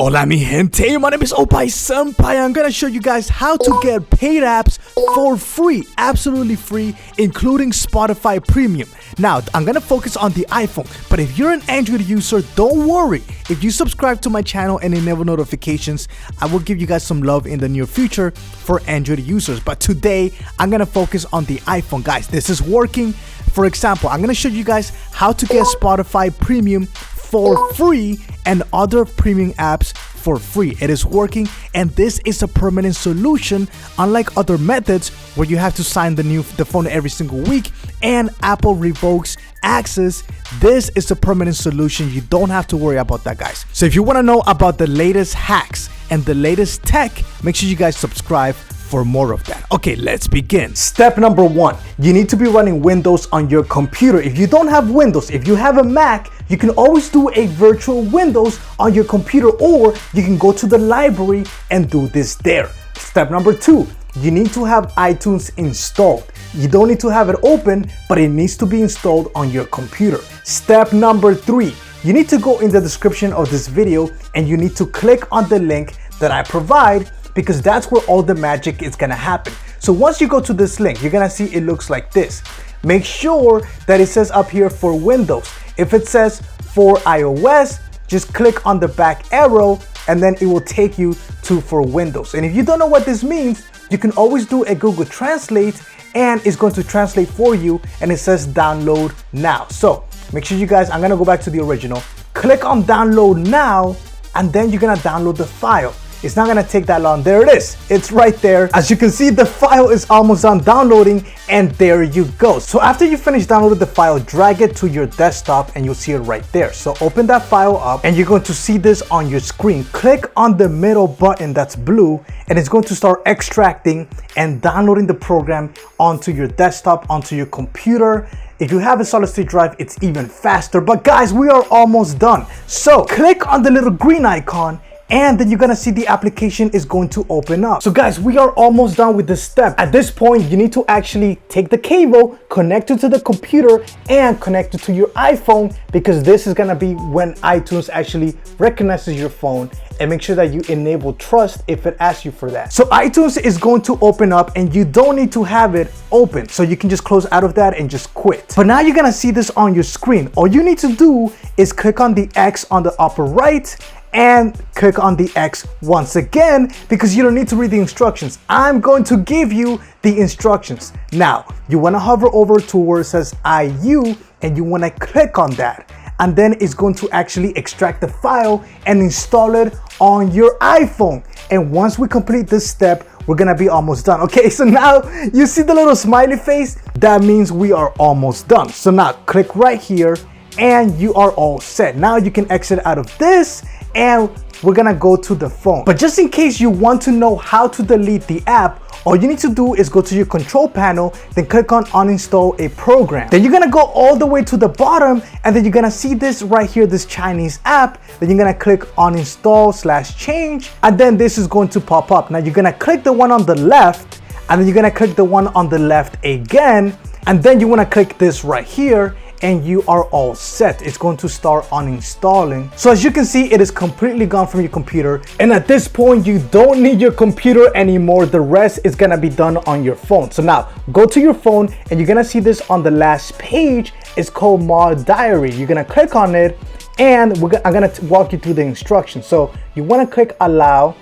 Hola mi gente, my name is Oppai Senpai. I'm gonna show you guys how to get paid apps for free, absolutely free, including Spotify Premium. Now, I'm gonna focus on the iPhone, but if you're an Android user, don't worry. If you subscribe to my channel and enable notifications, I will give you guys some love in the near future for Android users. But today, I'm gonna focus on the iPhone. Guys, this is working. For example, I'm gonna show you guys how to get Spotify Premium for free and other premium apps for free. It is working, and this is a permanent solution, unlike other methods where you have to sign the phone every single week and Apple revokes access. This is a permanent solution. You don't have to worry about that, guys. So if you want to know about the latest hacks and the latest tech, make sure you guys subscribe for more of that. Okay, let's begin. Step number one, you need to be running Windows on your computer. If you don't have Windows, if you have a Mac, you can always do a virtual Windows on your computer, or you can go to the library and do this there. Step number two, you need to have iTunes installed. You don't need to have it open, but it needs to be installed on your computer. Step number three, you need to go in the description of this video and you need to click on the link that I provide, because that's where all the magic is gonna happen. So once you go to this link, you're gonna see it looks like this. Make sure that it says up here for Windows. If it says for iOS, just click on the back arrow and then it will take you to for Windows. And if you don't know what this means, you can always do a Google Translate and it's going to translate for you, and it says download now. So make sure you guys, I'm gonna go back to the original, click on download now, and then you're gonna download the file. It's not gonna take that long. There it is. It's right there. As you can see, the file is almost done downloading, and there you go. So after you finish downloading the file, drag it to your desktop and you'll see it right there. So open that file up and you're going to see this on your screen. Click on the middle button that's blue and it's going to start extracting and downloading the program onto your desktop, onto your computer. If you have a solid state drive, it's even faster. But guys, we are almost done. So click on the little green icon and then you're gonna see the application is going to open up. So guys, we are almost done with this step. At this point, you need to actually take the cable, connect it to the computer and connect it to your iPhone, because this is gonna be when iTunes actually recognizes your phone, and make sure that you enable trust if it asks you for that. So iTunes is going to open up and you don't need to have it open. So you can just close out of that and just quit. But now you're gonna see this on your screen. All you need to do is click on the X on the upper right and click on the X once again, because you don't need to read the instructions. I'm going to give you the instructions. Now, you wanna hover over to where it says IU and you wanna click on that. And then it's going to actually extract the file and install it on your iPhone. And once we complete this step, we're gonna be almost done. Okay, so now you see the little smiley face? That means we are almost done. So now click right here and you are all set. Now you can exit out of this and we're gonna go to the phone. But just in case you want to know how to delete the app, all you need to do is go to your control panel, then click on uninstall a program. Then you're gonna go all the way to the bottom and then you're gonna see this right here, this Chinese app. Then you're gonna click uninstall/change and then this is going to pop up. Now you're gonna click the one on the left and then you're gonna click the one on the left again. And then you wanna click this right here and you are all set. It's going to start uninstalling. So as you can see, it is completely gone from your computer. And at this point, you don't need your computer anymore. The rest is gonna be done on your phone. So now go to your phone and you're gonna see this on the last page. It's called Mod Diary. You're gonna click on it and I'm gonna walk you through the instructions. So you wanna click allow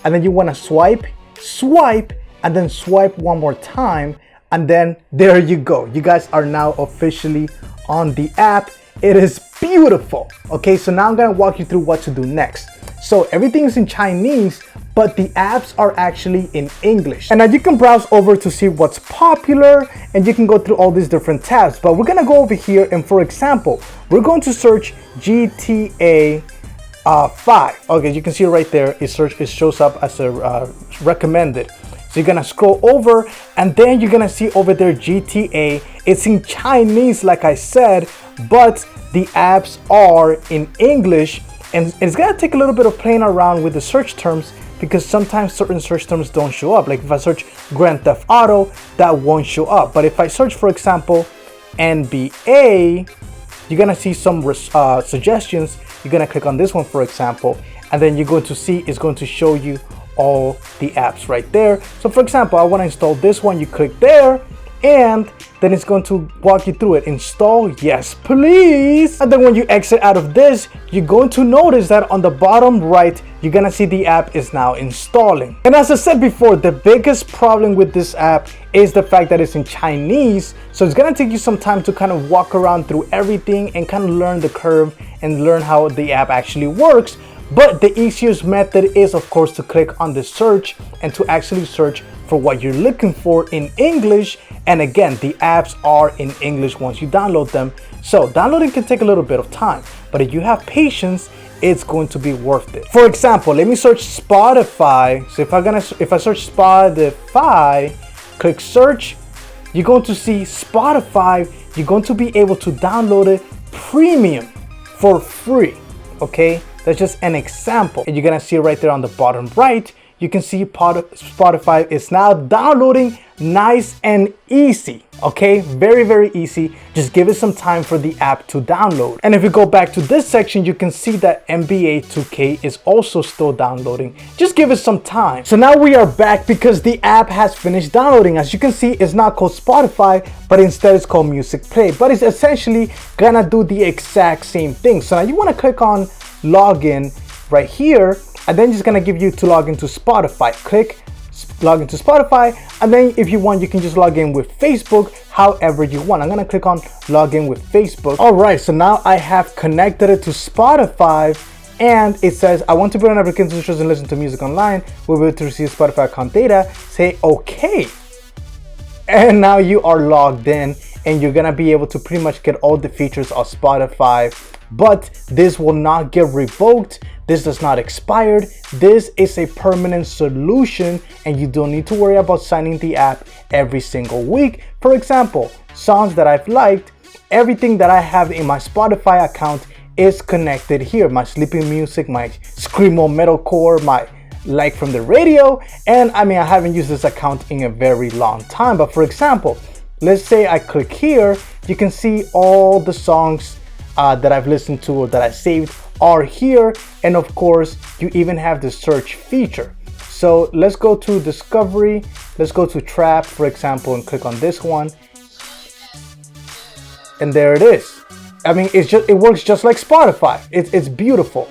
and then you wanna swipe, and then swipe one more time. And then there you go. You guys are now officially on the app. It is beautiful. Okay, so now I'm gonna walk you through what to do next. So everything is in Chinese, but the apps are actually in English. And now you can browse over to see what's popular and you can go through all these different tabs. But we're gonna go over here and for example, we're going to search GTA 5. Okay, you can see it right there. It shows up as a recommended. So you're gonna scroll over and then you're gonna see over there GTA. It's in Chinese like I said, but the apps are in English, and it's gonna take a little bit of playing around with the search terms, because sometimes certain search terms don't show up. Like if I search Grand Theft Auto, that won't show up. But if I search, for example, NBA, you're gonna see some suggestions. You're gonna click on this one, for example, and then you're going to see it's going to show you all the apps right there. So for example, I want to install this one. You click there, and then it's going to walk you through it. Install, yes please. And then when you exit out of this, you're going to notice that on the bottom right, you're gonna see the app is now installing. And as I said before, the biggest problem with this app is the fact that it's in Chinese. So it's gonna take you some time to kind of walk around through everything and kind of learn the curve and learn how the app actually works. But the easiest method is, of course, to click on the search and to actually search for what you're looking for in English. And again, the apps are in English once you download them. So downloading can take a little bit of time, but if you have patience, it's going to be worth it. For example, let me search Spotify. So if I search Spotify, click search, you're going to see Spotify. You're going to be able to download it premium for free. Okay, that's just an example. And you're gonna see right there on the bottom right, you can see Spotify is now downloading nice and easy. Okay, very, very easy. Just give it some time for the app to download. And if you go back to this section, you can see that NBA 2K is also still downloading. Just give it some time. So now we are back because the app has finished downloading. As you can see, it's not called Spotify, but instead it's called Music Play. But it's essentially gonna do the exact same thing. So now you wanna click on login right here, and then it's gonna give you to log into Spotify. Click log into Spotify, and then if you want, you can just log in with Facebook however you want. I'm gonna click on login with Facebook. All right, so now I have connected it to Spotify, and it says I want to build an application to choose and listen to music online. We'll be able to receive Spotify account data. Say okay, and now you are logged in, and you're gonna be able to pretty much get all the features of Spotify. But this will not get revoked. This does not expire. This is a permanent solution, and you don't need to worry about signing the app every single week. For example, songs that I've liked, everything that I have in my Spotify account is connected here. My sleeping music, my screamo metalcore, my like from the radio. And I mean, I haven't used this account in a very long time. But for example, let's say I click here, you can see all the songs that I've listened to or that I saved are here. And of course, you even have the search feature. So let's go to discovery. Let's go to trap, for example, and click on this one. And there it is. I mean, it works just like Spotify. It's beautiful.